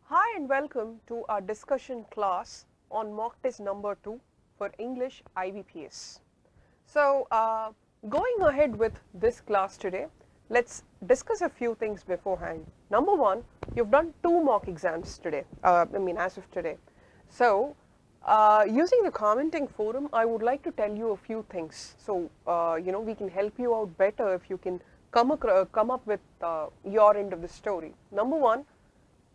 Hi and welcome to our discussion class on mock test number 2 for English IBPS. So, going ahead with this class today, let's discuss a few things beforehand. Number one, you've done 2 mock exams today, as of today. So, using the commenting forum, I would like to tell you a few things. So, we can help you out better if you can come up with your end of the story. Number one,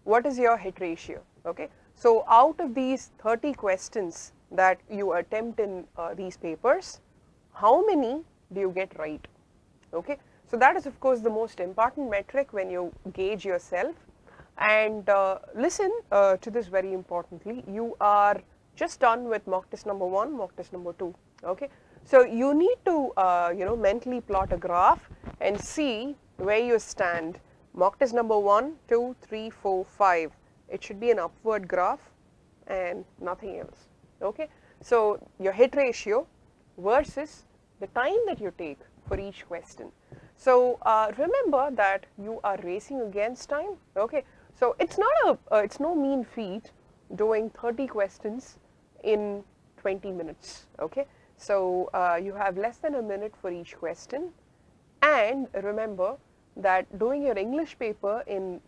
what is your hit ratio? Okay, so out of these 30 questions that you attempt in these papers, how many do you get right? Okay, so that is of course the most important metric when you gauge yourself. And listen to this very importantly. You are just done with mock test number 1, mock test number 2. Okay, so you need to mentally plot a graph and see where you stand. Mock test number 1, 2, 3, 4, 5. It should be an upward graph and nothing else. Okay, so your hit ratio versus the time that you take for each question. So remember that you are racing against time. Okay, so it's not it's no mean feat doing 30 questions in 20 minutes. Okay, so you have less than a minute for each question, and remember that doing your English paper in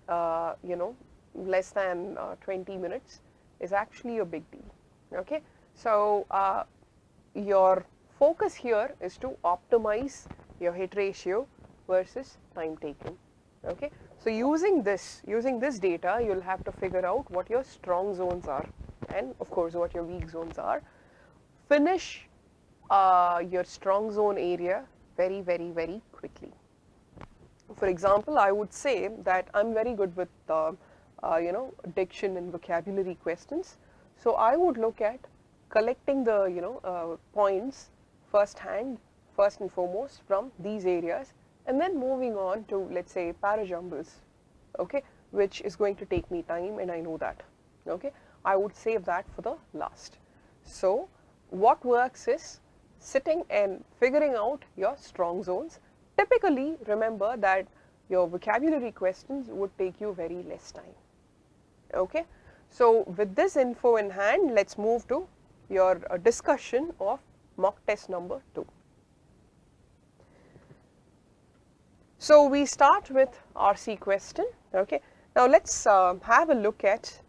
less than 20 minutes is actually a big deal. Okay, so your focus here is to optimize your hit ratio versus time taken. Okay, so using this data, you'll have to figure out what your strong zones are and of course what your weak zones are. Finish your strong zone area very quickly. For example, I would say that I'm very good with diction and vocabulary questions. So I would look at collecting the points first and foremost from these areas, and then moving on to, let's say, perishables, okay, which is going to take me time, and I know that. Okay, I would save that for the last. So what works is sitting and figuring out your strong zones. Typically, remember that your vocabulary questions would take you very less time. Okay, so with this info in hand, let's move to your discussion of mock test number 2. So we start with RC question. Okay, now let's have a look at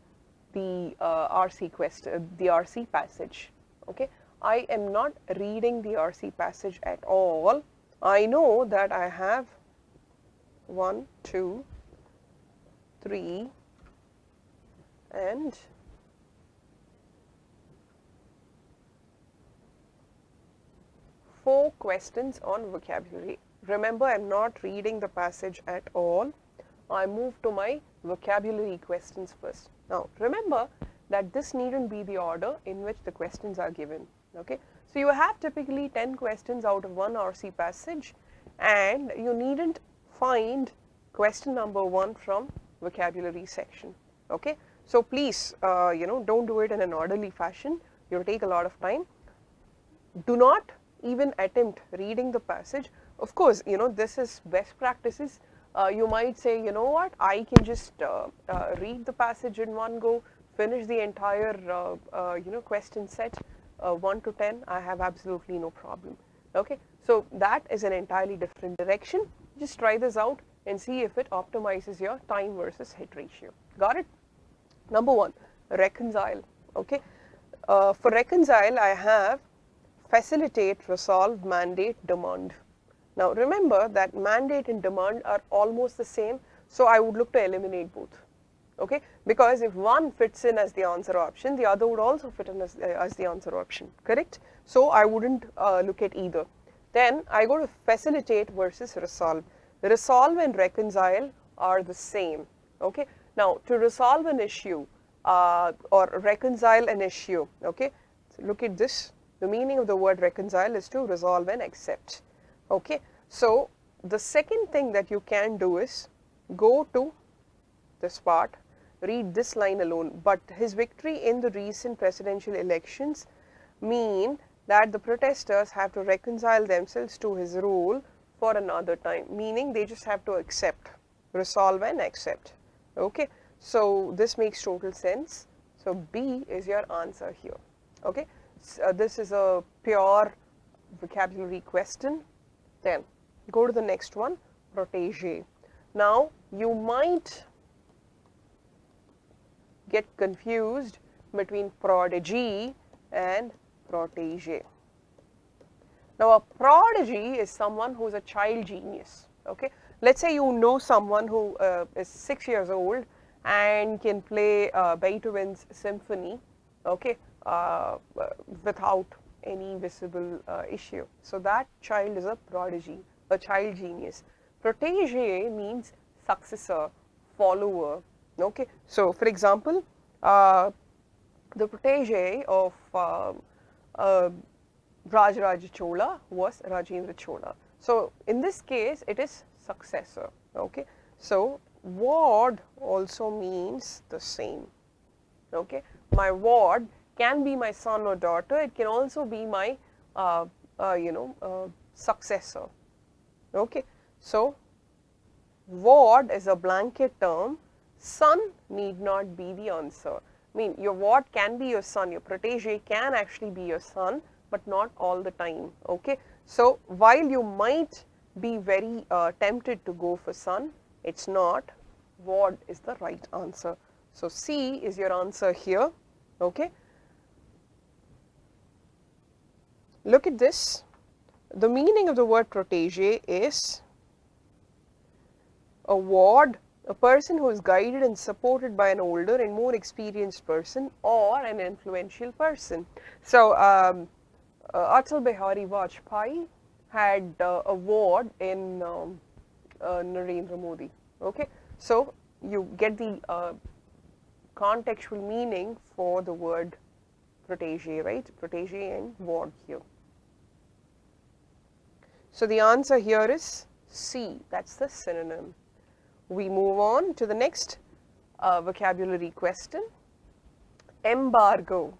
the RC question, the RC passage. Okay, I am not reading the RC passage at all. I know that I have 1, 2, 3 and 4 questions on vocabulary. Remember, I'm not reading the passage at all. I move to my vocabulary questions first. Now, remember that this needn't be the order in which the questions are given. Okay, so you have typically 10 questions out of one RC passage, and you needn't find question number 1 from vocabulary section. Okay, so please don't do it in an orderly fashion. You'll take a lot of time. Do not even attempt reading the passage. Of course, this is best practices. You might say, you know what, I can just read the passage in one go, finish the entire question set 1 to 10. I have absolutely no problem. Okay, so that is an entirely different direction. Just try this out and see if it optimizes your time versus hit ratio. Got it? Number 1, reconcile. Okay, for reconcile, I have facilitate, resolve, mandate, demand. Now remember that mandate and demand are almost the same, so I would look to eliminate both. Okay, because if one fits in as the answer option, the other would also fit in as the answer option, correct? So I wouldn't look at either. Then I go to facilitate versus resolve. Resolve and reconcile are the same. Okay, now to resolve an issue or reconcile an issue, okay, so look at this. The meaning of the word reconcile is to resolve and accept. Okay, so the second thing that you can do is go to this part, read this line alone. But his victory in the recent presidential elections mean that the protesters have to reconcile themselves to his rule for another time, meaning they just have to accept, resolve and accept. Okay, So this makes total sense. So B is your answer here. Okay. So, this is a pure vocabulary question. Then go to the next one, protege. Now you might get confused between prodigy and protege. Now a prodigy is someone who is a child genius. Okay, let's say you know someone who is 6 years old and can play Beethoven's symphony, okay, without any visible issue. So that child is a prodigy, a child genius. Protege means successor, follower. Okay, so for example, the protege of Rajaraja Chola was Rajendra Chola. So in this case, it is successor. Okay, so ward also means the same. Okay, my ward can be my son or daughter. It can also be my successor. Okay, so ward is a blanket term. Son need not be the answer. I mean, your ward can be your son, your protege can actually be your son, but not all the time. Okay, so while you might be very tempted to go for son, it's not. Ward is the right answer. So C is your answer here. Okay, look at this. The meaning of the word protege is a ward, a person who is guided and supported by an older and more experienced person or an influential person. So Atal Bihari Vajpayee had a ward in Narendra Modi. Okay, so you get the contextual meaning for the word protege, right? Protege and ward here. So the answer here is C, that's the synonym. We move on to the next vocabulary question, embargo.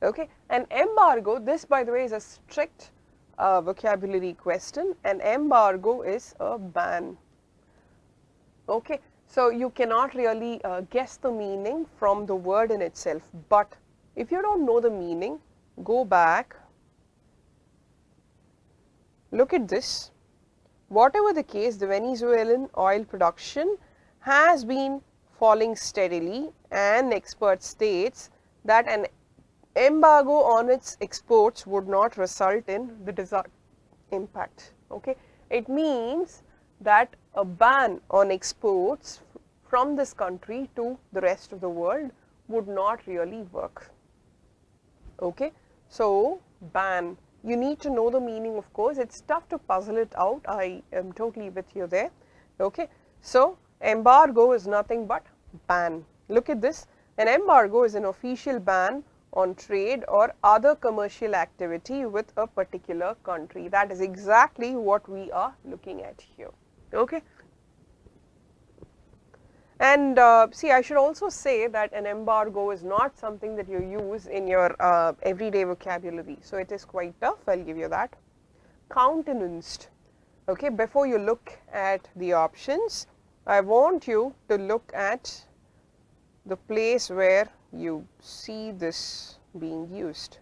Okay, an embargo, this by the way is a strict vocabulary question. An embargo is a ban. Okay, so you cannot really guess the meaning from the word in itself, but if you don't know the meaning, go back, look at this. Whatever the case, the Venezuelan oil production has been falling steadily, and expert states that an embargo on its exports would not result in the desired impact. Okay, it means that a ban on exports from this country to the rest of the world would not really work. Okay, so ban. You need to know the meaning, of course. It's tough to puzzle it out. I am totally with you there. Okay, so embargo is nothing but ban. Look at this. An embargo is an official ban on trade or other commercial activity with a particular country. That is exactly what we are looking at here. Okay. And see, I should also say that an embargo is not something that you use in your everyday vocabulary. So it is quite tough, I'll give you that. Countenanced. Okay, before you look at the options, I want you to look at the place where you see this being used.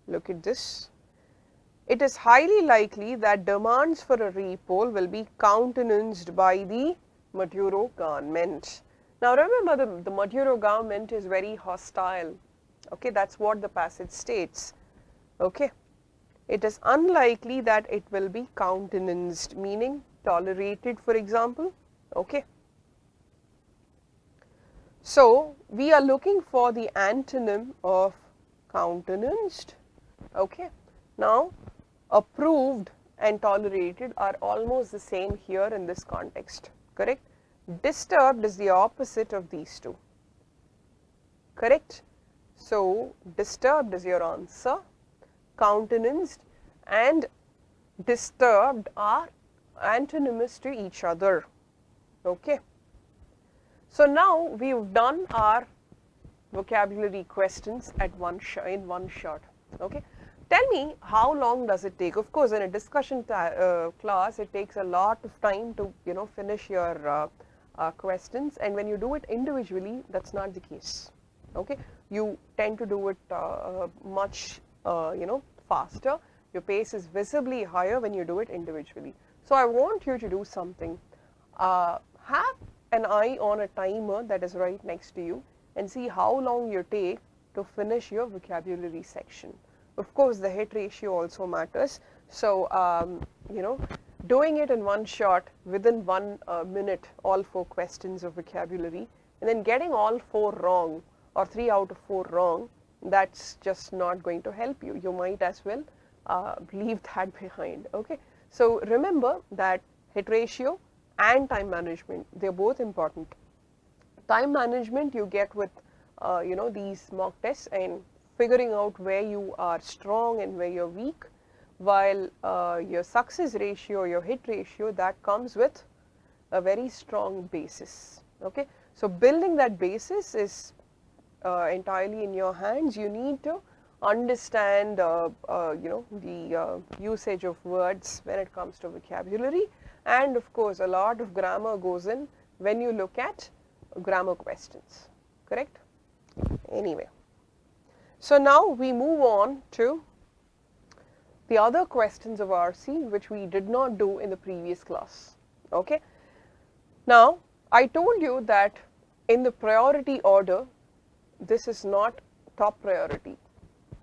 Look at this. It is highly likely that demands for a repoll will be countenanced by the Maduro government. Now remember, the Maduro government is very hostile. Okay, that's what the passage states. Okay, it is unlikely that it will be countenanced, meaning tolerated, for example. Okay, so we are looking for the antonym of countenanced. Okay, now approved and tolerated are almost the same here in this context. Correct? Disturbed is the opposite of these two. Correct? So disturbed is your answer. Countenanced and disturbed are antonymous to each other. Okay. So now we've done our vocabulary questions at in one shot. Okay. Tell me, how long does it take? Of course, in a discussion class, it takes a lot of time to, finish your questions, and when you do it individually, that's not the case. Okay, you tend to do it much, faster. Your pace is visibly higher when you do it individually. So I want you to do something. Have an eye on a timer that is right next to you and see how long you take to finish your vocabulary section. Of course, the hit ratio also matters. So, doing it in one shot within 1 minute, all 4 questions of vocabulary, and then getting all 4 wrong or 3 out of 4 wrong, that's just not going to help you. You might as well leave that behind. Okay. So, remember that hit ratio and time management, they're both important. Time management you get with, these mock tests and figuring out where you are strong and where you're weak, while your success ratio, your hit ratio, that comes with a very strong basis. Okay. So, building that basis is entirely in your hands. You need to understand, the usage of words when it comes to vocabulary, and of course, a lot of grammar goes in when you look at grammar questions, correct? Anyway. So, now we move on to the other questions of RC which we did not do in the previous class. Okay. Now, I told you that in the priority order, this is not top priority.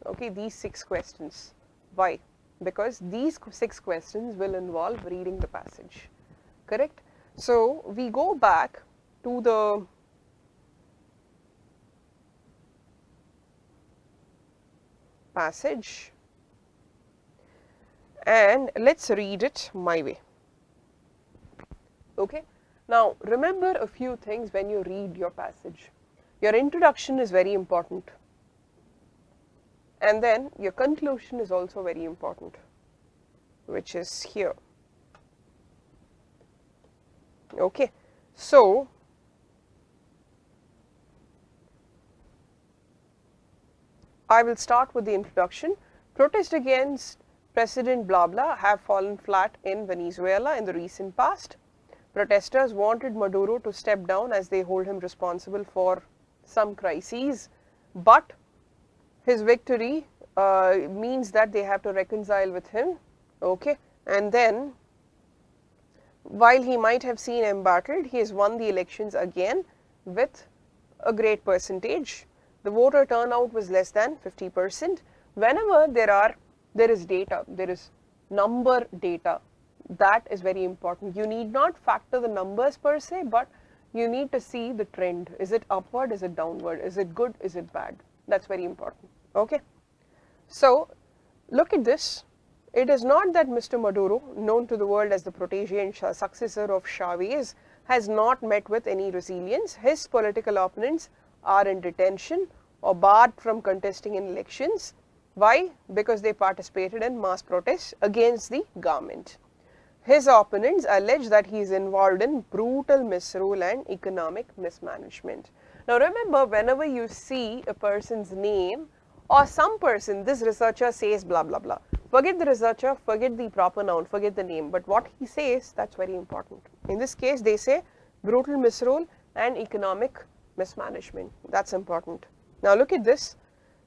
Okay, these 6 questions. Why? Because these 6 questions will involve reading the passage, correct? So, we go back to the passage and let's read it my way. Okay. Now, remember a few things when you read your passage. Your introduction is very important, and then your conclusion is also very important, which is here. Okay. So, I will start with the introduction. Protests against President blah blah have fallen flat in Venezuela in the recent past. Protesters wanted Maduro to step down as they hold him responsible for some crises, but his victory means that they have to reconcile with him. Okay, and then while he might have seen embattled, he has won the elections again with a great percentage. The voter turnout was less than 50%. Whenever there is data, there is number data, that is very important. You need not factor the numbers per se, but you need to see the trend. Is it upward? Is it downward? Is it good? Is it bad? That's very important. Okay. So, look at this. It is not that Mr. Maduro, known to the world as the protege and successor of Chavez, has not met with any resilience. His political opponents are in detention or barred from contesting in elections. Why? Because they participated in mass protests against the government. His opponents allege that he is involved in brutal misrule and economic mismanagement. Now, remember, whenever you see a person's name or some person, this researcher says blah blah blah, forget the researcher, forget the proper noun, forget the name, but what he says, that's very important. In this case, they say brutal misrule and economic mismanagement. That's important. Now, look at this.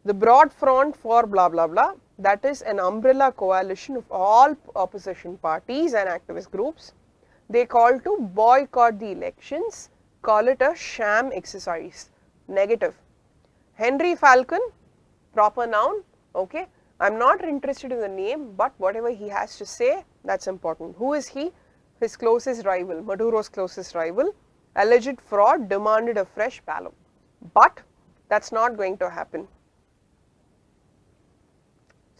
The Broad Front for blah blah blah, that is an umbrella coalition of all opposition parties and activist groups. They call to boycott the elections, call it a sham exercise. Negative. Henry Falcon, proper noun, okay. I'm not interested in the name, but whatever he has to say, that's important. Who is he? His closest rival, Maduro's closest rival. Alleged fraud, demanded a fresh ballot. But that's not going to happen.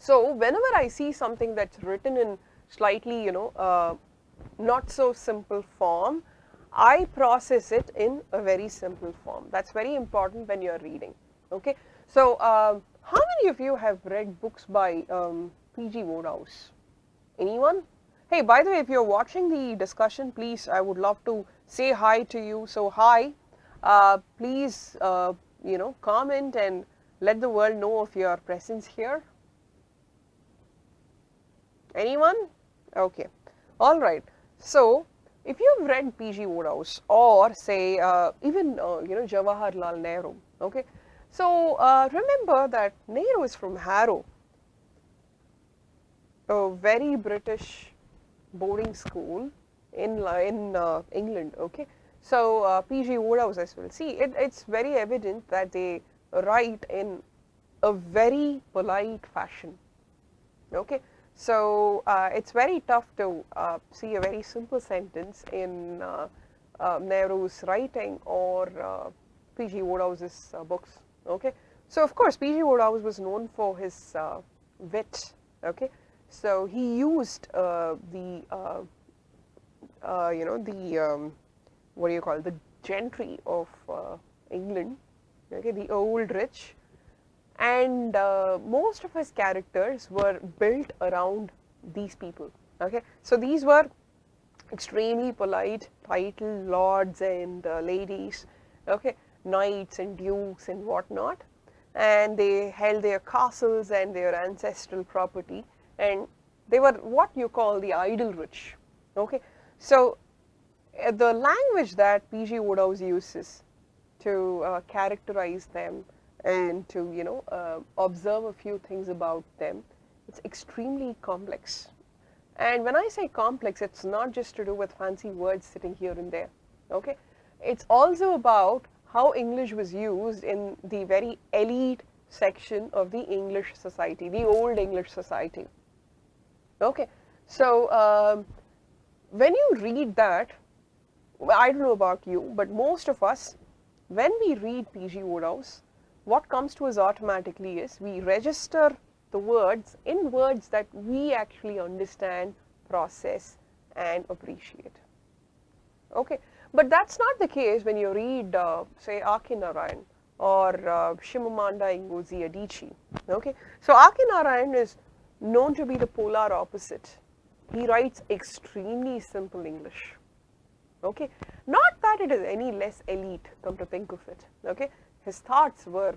So, whenever I see something that's written in slightly, not so simple form, I process it in a very simple form. That's very important when you're reading. Okay. So, how many of you have read books by P.G. Wodehouse? Anyone? Hey, by the way, if you're watching the discussion, please, I would love to say hi to you. So, hi. Please, comment and let the world know of your presence here. Anyone? Okay. All right. So, if you've read P.G. Wodehouse or say even Jawaharlal Nehru, okay. So remember that Nehru is from Harrow, a very British boarding school in England, okay. So P.G. Wodehouse as well. See, it's very evident that they write in a very polite fashion, okay. So it's very tough to see a very simple sentence in Nehru's writing or P.G. Wodehouse's books, okay. So of course P.G. Wodehouse was known for his wit, okay. So he used the what do you call it, the gentry of England, okay, the old rich, and most of his characters were built around these people, okay. So these were extremely polite titled lords and ladies, okay, knights and dukes and whatnot, and they held their castles and their ancestral property, and they were what you call the idle rich, okay. So the language that P.G. Wodehouse uses to characterize them and to observe a few things about them, it's extremely complex. And when I say complex, it's not just to do with fancy words sitting here and there, okay. It's also about how English was used in the very elite section of the English society, the old English society, okay. So when you read that, I don't know about you, but most of us, when we read P.G. Wodehouse, what comes to us automatically is we register the words in words that we actually understand, process and appreciate, okay. But that's not the case when you read say Akinarayan or Shimamanda Ngozi Adichie, okay. So Akinarayan is known to be the polar opposite. He writes extremely simple English, okay. Not that it is any less elite, come to think of it, okay. His thoughts were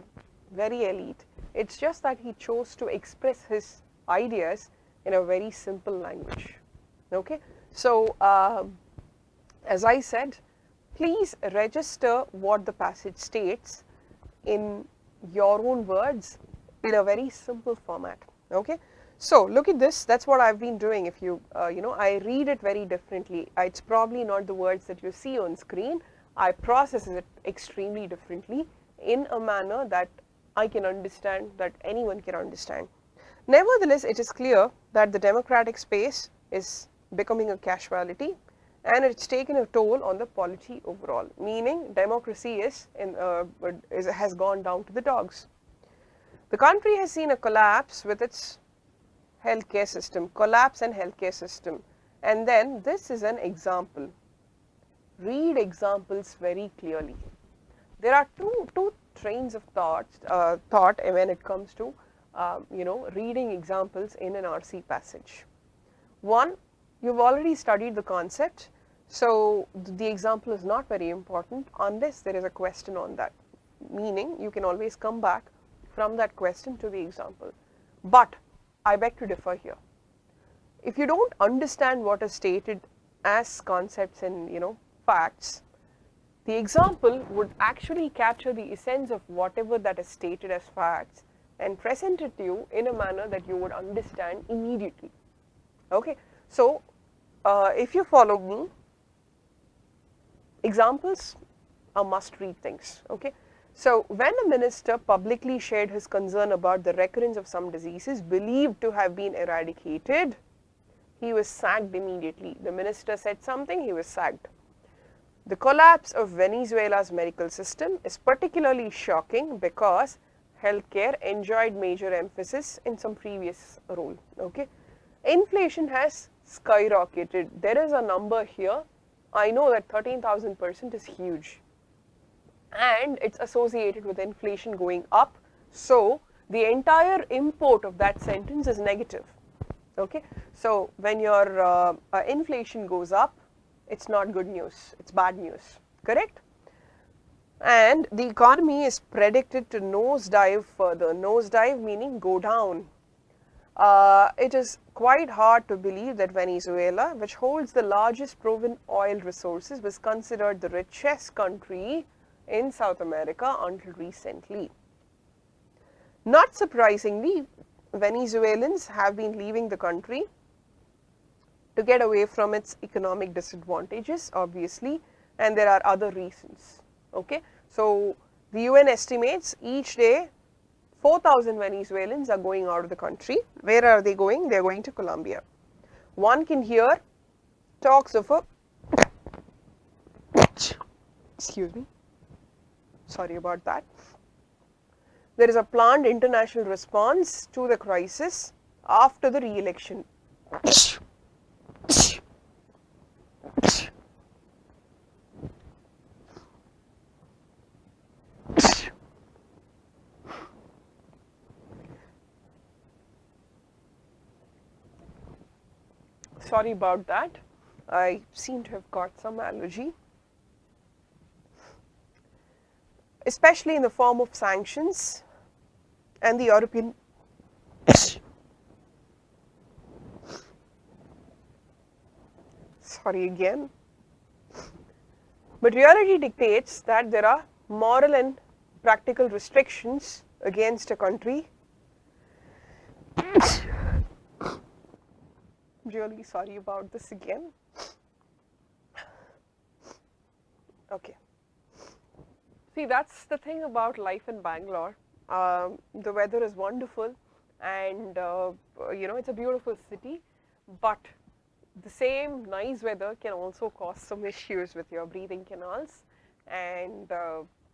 very elite. It's just that he chose to express his ideas in a very simple language, okay. So as I said, please register what the passage states in your own words in a very simple format, okay. So look at this, that's what I've been doing. If you I read it very differently. It's probably not the words that you see on screen. I process it extremely differently in a manner that I can understand, that anyone can understand. Nevertheless, it is clear that the democratic space is becoming a casualty and it's taken a toll on the polity overall, meaning democracy has gone down to the dogs. The country has seen a collapse with its healthcare system, collapse and healthcare system. And then this is an example. Read examples very clearly. There are two trains of thought when it comes to reading examples in an RC passage. One, you've already studied the concept, so the example is not very important unless there is a question on that, meaning you can always come back from that question to the example. But I beg to differ here. If you don't understand what is stated as concepts and facts, the example would actually capture the essence of whatever that is stated as facts and present it to you in a manner that you would understand immediately, okay. So if you follow me, examples are must read things, okay. So when a minister publicly shared his concern about the recurrence of some diseases believed to have been eradicated, he was sacked immediately. The minister said something, he was sacked. The collapse of Venezuela's medical system is particularly shocking because healthcare enjoyed major emphasis in some previous role, okay. Inflation has skyrocketed. There is a number here. I know that 13,000% is huge. And it's associated with inflation going up. So the entire import of that sentence is negative, okay. So when your inflation goes up, it's not good news, it's bad news, correct? And the economy is predicted to nosedive further. Nosedive meaning go down. It is quite hard to believe that Venezuela, which holds the largest proven oil resources, was considered the richest country in South America until recently. Not surprisingly, Venezuelans have been leaving the country to get away from its economic disadvantages, obviously, and there are other reasons. Okay, so the UN estimates each day 4,000 Venezuelans are going out of the country. Where are they going? They are going to Colombia. One can hear talks of a excuse me, sorry about that. There is a planned international response to the crisis after the re-election. Sorry about that. I seem to have got some allergy, especially in the form of sanctions and the European sorry again. But reality dictates that there are moral and practical restrictions against a country. Really sorry about this again. Okay. See, that's the thing about life in Bangalore. The weather is wonderful and you know, it's a beautiful city, but the same nice weather can also cause some issues with your breathing canals, and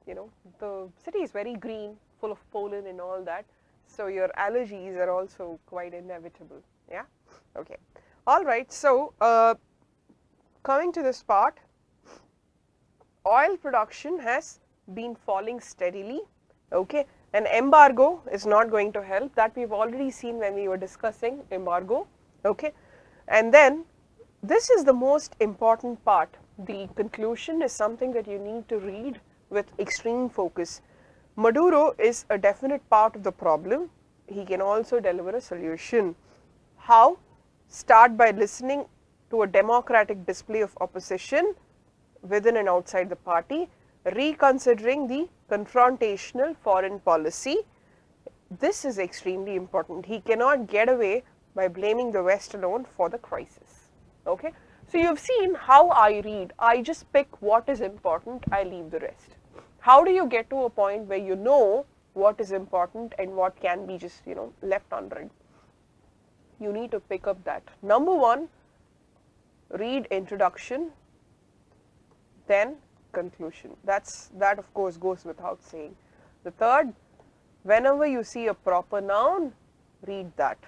you know, the city is very green, full of pollen and all that, so your allergies are also quite inevitable. Yeah, okay, all right. So coming to this part, oil production has been falling steadily. Okay, an embargo is not going to help. That we've already seen when we were discussing embargo. Okay, and then this is the most important part. The conclusion is something that you need to read with extreme focus. Maduro is a definite part of the problem. He can also deliver a solution. How? Start by listening to a democratic display of opposition within and outside the party, reconsidering the confrontational foreign policy. This is extremely important. He cannot get away by blaming the West alone for the crisis. Okay, so you've seen how I read. I just pick what is important, I leave the rest. How do you get to a point where you know what is important and what can be just, you know, left unread? You need to pick up that. Number one, read introduction, then conclusion. That of course goes without saying. The third, whenever you see a proper noun, read that.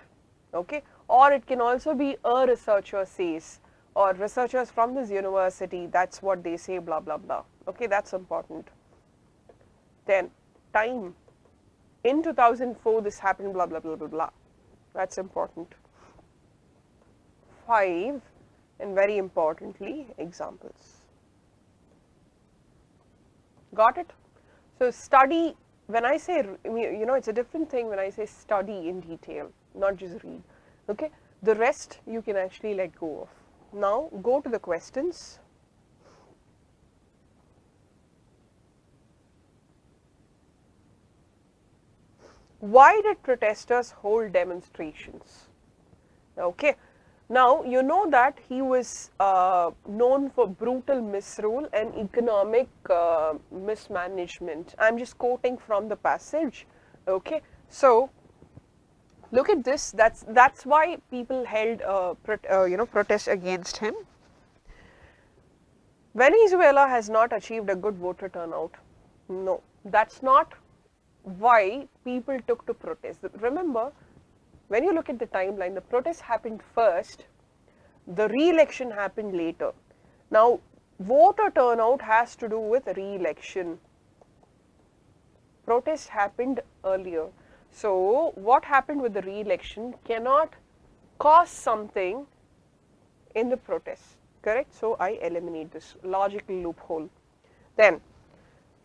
Okay, or it can also be a researcher says, or researchers from this university, that's what they say, blah blah blah. Okay, that's important. Then time, in 2004 this happened, blah blah blah blah blah. That's important. 5, and very importantly, examples. Got it? So study, when I say, you know, it's a different thing when I say study in detail, not just read. Okay, the rest you can actually let go of. Now go to the questions. Why did protesters hold demonstrations? Okay, now you know that he was known for brutal misrule and economic mismanagement. I'm just quoting from the passage. Okay, so look at this. That's why people held you know, protest against him. Venezuela has not achieved a good voter turnout. No, that's not why people took to protest. Remember, when you look at the timeline, the protest happened first, the re-election happened later. Now, voter turnout has to do with re-election. Protest happened earlier. So, what happened with the re-election cannot cause something in the protest, correct? So, I eliminate this logical loophole. Then,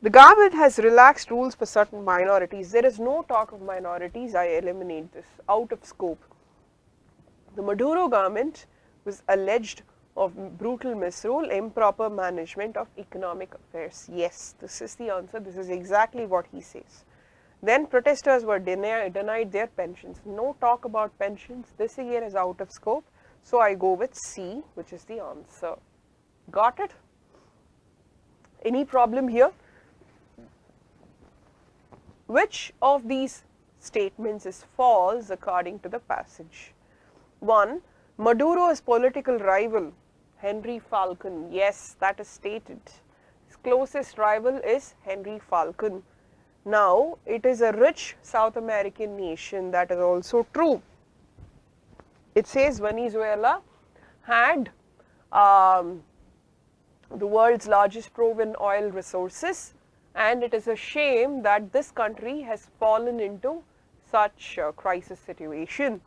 the government has relaxed rules for certain minorities. There is no talk of minorities. I eliminate this, out of scope. The Maduro government was alleged of brutal misrule, improper management of economic affairs. Yes, this is the answer. This is exactly what he says. Then protesters were denied their pensions. No talk about pensions. This again is out of scope. So I go with C, which is the answer. Got it? Any problem here? Which of these statements is false according to the passage? 1. Maduro's political rival, Henry Falcon. Yes, that is stated. His closest rival is Henry Falcon. Now, it is a rich South American nation. That is also true. It says Venezuela had the world's largest proven oil resources, and it is a shame that this country has fallen into such a crisis situation.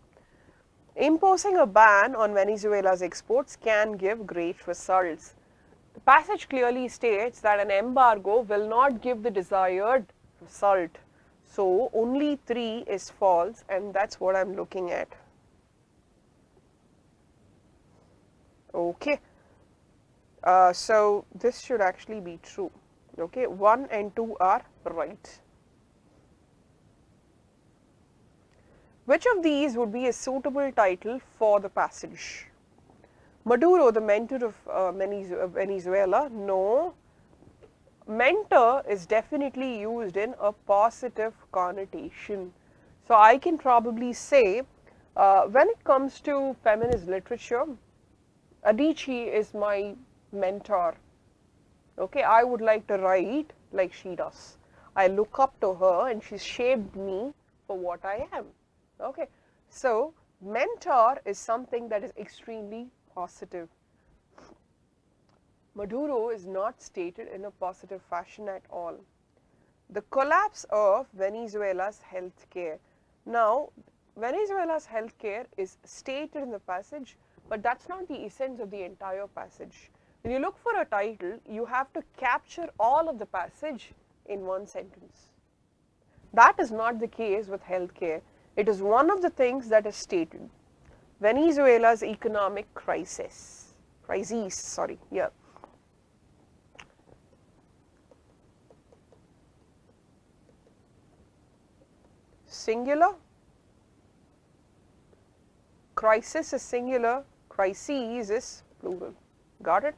Imposing a ban on Venezuela's exports can give great results. The passage clearly states that an embargo will not give the desired result. So, only 3 is false, and that's what I'm looking at. Okay. So, this should actually be true. Okay, 1 and 2 are right. Which of these would be a suitable title for the passage? Maduro, the mentor of Venezuela? No. Mentor is definitely used in a positive connotation. So, I can probably say when it comes to feminist literature, Adichie is my mentor. Okay, I would like to write like she does. I look up to her and she shaped me for what I am. Okay, so mentor is something that is extremely positive. Maduro is not stated in a positive fashion at all. The collapse of Venezuela's healthcare. Now, Venezuela's healthcare is stated in the passage, but that's not the essence of the entire passage. When you look for a title, you have to capture all of the passage in one sentence. That is not the case with healthcare. It is one of the things that is stated. Venezuela's economic crisis. Singular. Crisis is singular. Crises is plural. Got it?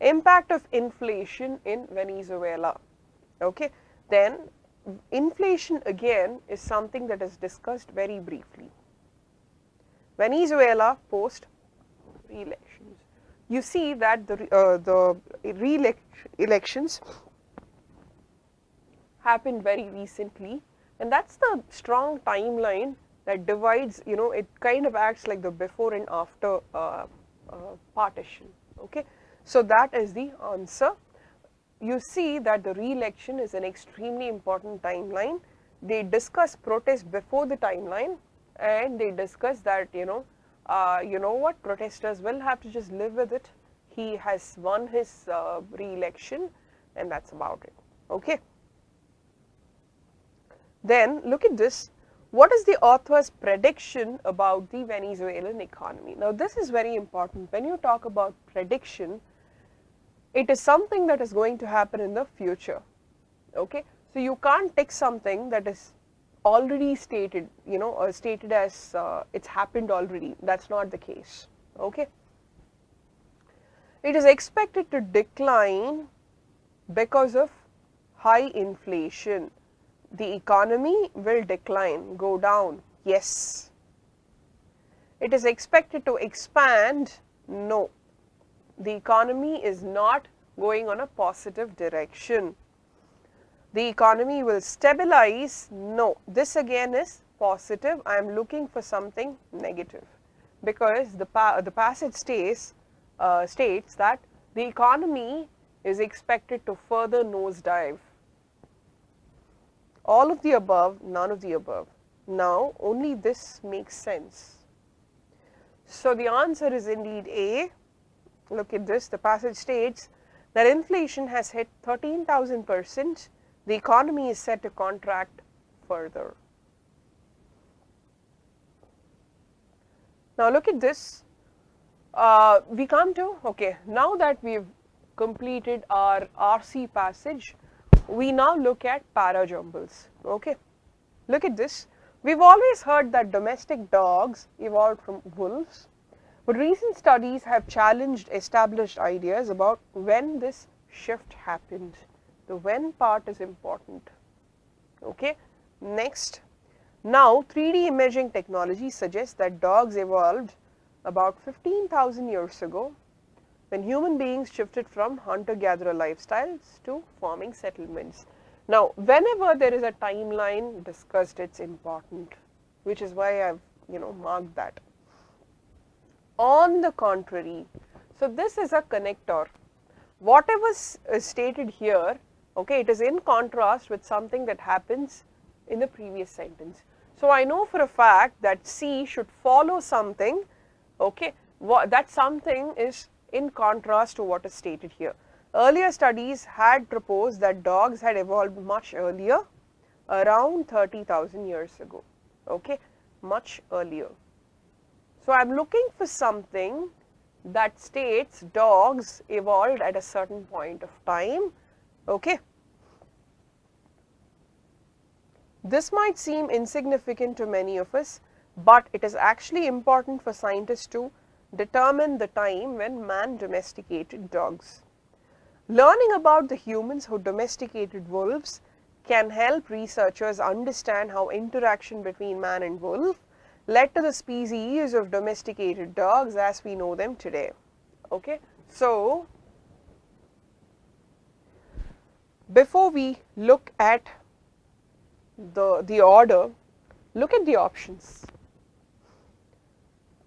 Impact of inflation in Venezuela. Okay. Then inflation again is something that is discussed very briefly. Venezuela post re-elections. You see that the elections happened very recently, and that's the strong timeline that divides, it kind of acts like the before and after partition. Okay, so that is the answer. You see that the re-election is an extremely important timeline. They discuss protest before the timeline, and they discuss that, what, protesters will have to just live with it. He has won his re-election, and that's about it. Okay. Then look at this. What is the author's prediction about the Venezuelan economy? Now, this is very important. When you talk about prediction, it is something that is going to happen in the future. Okay, so you can't take something that is already stated, or stated as it's happened already. That's not the case. Okay, it is expected to decline because of high inflation. The economy will decline, go down. Yes. It is expected to expand. No. The economy is not going on a positive direction. The economy will stabilize. No. This again is positive. I am looking for something negative, because the passage states that the economy is expected to further nosedive. All of the above, none of the above. Now, only this makes sense. So, the answer is indeed A. Look at this. The passage states that inflation has hit 13,000%. The economy is set to contract further. Now look at this. We come to, okay, now that we've completed our RC passage, we now look at parajumbles. Okay, look at this. We've always heard that domestic dogs evolved from wolves, but recent studies have challenged established ideas about when this shift happened. The when part is important. Okay, next. Now 3D imaging technology suggests that dogs evolved about 15,000 years ago when human beings shifted from hunter-gatherer lifestyles to farming settlements. Now, whenever there is a timeline discussed, it's important, which is why I've marked that. On the contrary, so this is a connector. Whatever is stated here, okay, it is in contrast with something that happens in the previous sentence. So I know for a fact that C should follow something, okay, that something is in contrast to what is stated here. Earlier studies had proposed that dogs had evolved much earlier, around 30,000 years ago, okay, much earlier. So I'm looking for something that states dogs evolved at a certain point of time, okay. This might seem insignificant to many of us, but it is actually important for scientists to determine the time when man domesticated dogs. Learning about the humans who domesticated wolves can help researchers understand how interaction between man and wolf led to the species of domesticated dogs as we know them today. Okay, so before we look at the order, look at the options.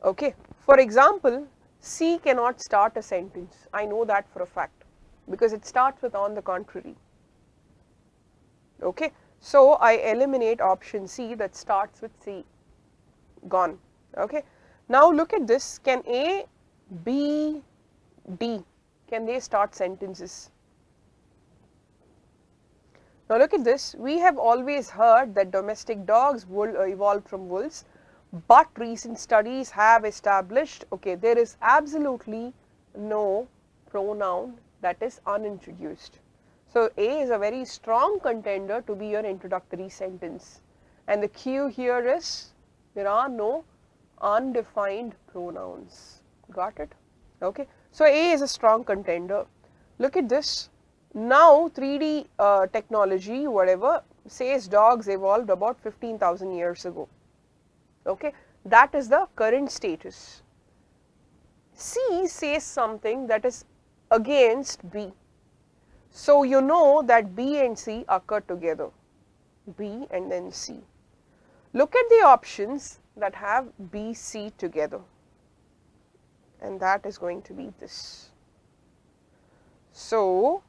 Okay, for example, C cannot start a sentence. I know that for a fact because it starts with on the contrary. Okay, so I eliminate option C that starts with C. Gone. Okay, now look at this. Can A, B, D, can they start sentences? Now look at this. We have always heard that domestic dogs evolved from wolves, but recent studies have established, okay, there is absolutely no pronoun that is unintroduced. So A is a very strong contender to be your introductory sentence, and the cue here is there are no undefined pronouns. Got it? Okay. So A is a strong contender. Look at this. Now 3D technology, whatever, says dogs evolved about 15,000 years ago. Okay, that is the current status. C says something that is against B. So you know that B and C occur together. B and then C. Look at the options that have B, C together. And that is going to be this. So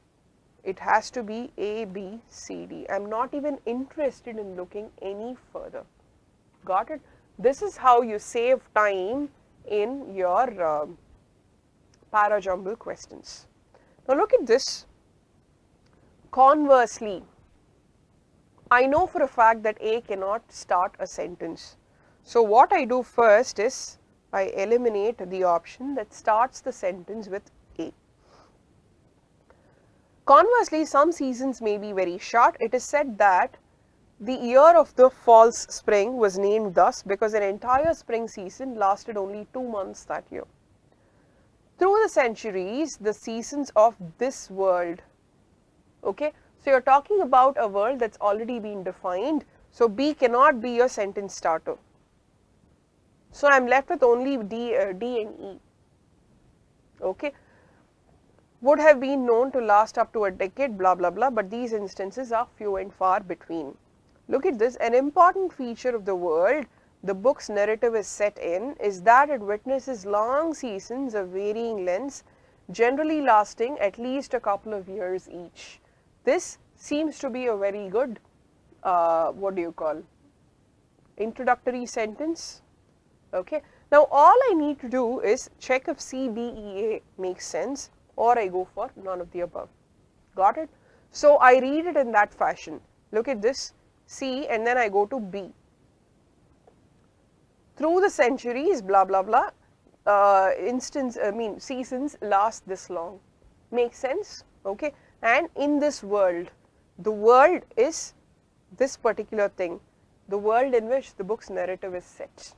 it has to be A, B, C, D. I am not even interested in looking any further. Got it? This is how you save time in your parajumble questions. Now look at this. Conversely, I know for a fact that A cannot start a sentence. So what I do first is I eliminate the option that starts the sentence with A. Conversely, some seasons may be very short. It is said that the year of the false spring was named thus because an entire spring season lasted only 2 months that year. Through the centuries, the seasons of this world, okay, so you're talking about a world that's already been defined, so B cannot be your sentence starter. So I'm left with only D and E, okay. Would have been known to last up to a decade, blah blah blah, but these instances are few and far between. Look at this. An important feature of the world the book's narrative is set in is that it witnesses long seasons of varying lengths, generally lasting at least a couple of years each. This seems to be a very good, introductory sentence. Okay. Now all I need to do is check if C, D, E, A makes sense, or I go for none of the above. Got it? So I read it in that fashion. Look at this, C, and then I go to B. through the centuries, blah blah blah, seasons last this long. Makes sense? Okay. And in this world, the world is this particular thing, the world in which the book's narrative is set.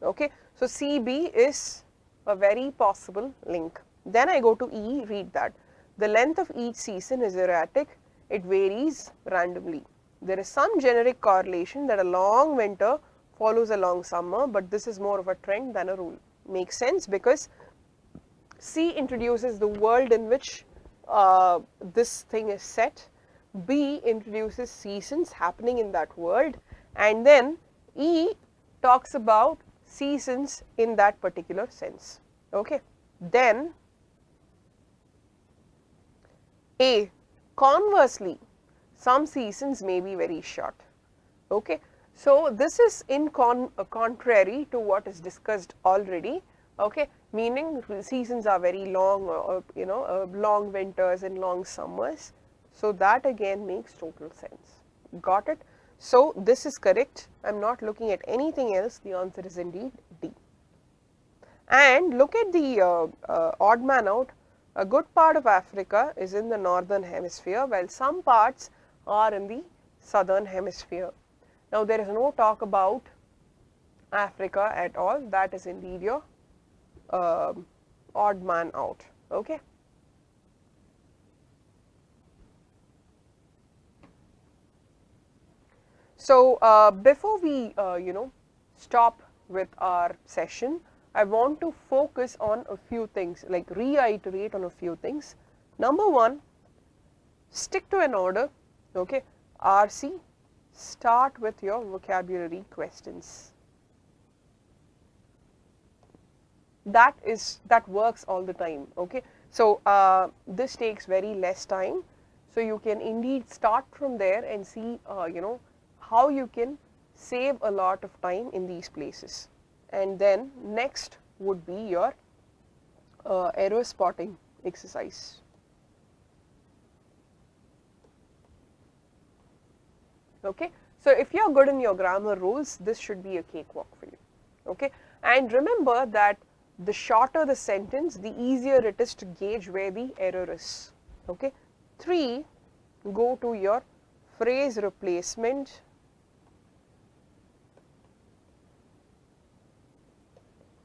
Okay. So CB is a very possible link. Then I go to E, read that. The length of each season is erratic, it varies randomly. There is some generic correlation that a long winter follows a long summer, but this is more of a trend than a rule. Makes sense because C introduces the world in which this thing is set, B introduces seasons happening in that world, and then E talks about seasons in that particular sense. Okay. Then A, conversely, some seasons may be very short. Okay. So this is in contrary to what is discussed already. Okay, meaning seasons are very long, long winters and long summers. So that again makes total sense. Got it? So this is correct. I am not looking at anything else. The answer is indeed D. And look at the odd man out. A good part of Africa is in the northern hemisphere, while some parts are in the southern hemisphere. Now there is no talk about Africa at all. That is indeed your odd man out. Okay. So before we stop with our session, I want to focus on a few things, like reiterate on a few things. Number one, stick to an order. Okay. RC, start with your vocabulary questions. That works all the time. Okay. So this takes very less time. So you can indeed start from there and see how you can save a lot of time in these places. And then next would be your error spotting exercise. Okay. So if you are good in your grammar rules, this should be a cakewalk for you. Okay. And remember that the shorter the sentence, the easier it is to gauge where the error is. Okay. 3, go to your phrase replacement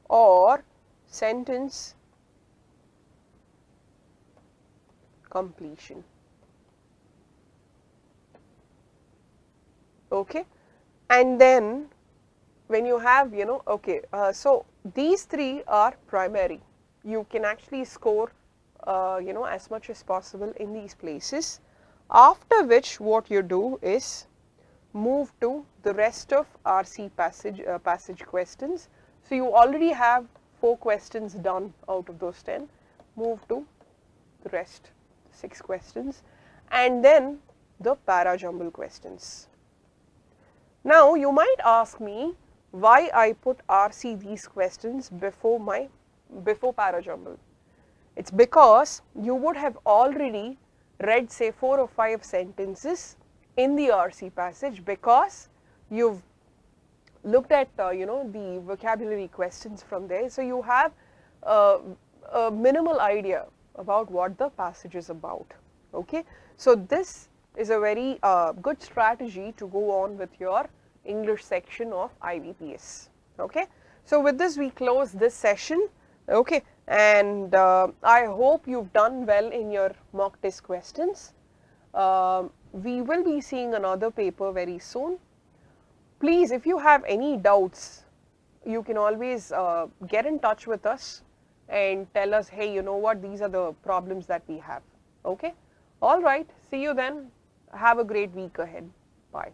or sentence completion. Okay. And then when you have, so these 3 are primary. You can actually score, as much as possible in these places. After which, what you do is move to the rest of RC passage questions. So you already have 4 questions done out of those 10. Move to the rest, 6 questions, and then the para-jumble questions. Now you might ask me why I put RC these questions before para-jumble. It's because you would have already read, say, 4 or 5 sentences in the RC passage because you've looked at the vocabulary questions from there. So you have a minimal idea about what the passage is about. Okay. So this is a very good strategy to go on with your English section of IBPS. Okay. So with this we close this session. Okay. And I hope you've done well in your mock test questions. We will be seeing another paper very soon. Please, if you have any doubts, you can always get in touch with us and tell us, hey, you know what, these are the problems that we have. Okay. All right. See you then. Have a great week ahead. Bye.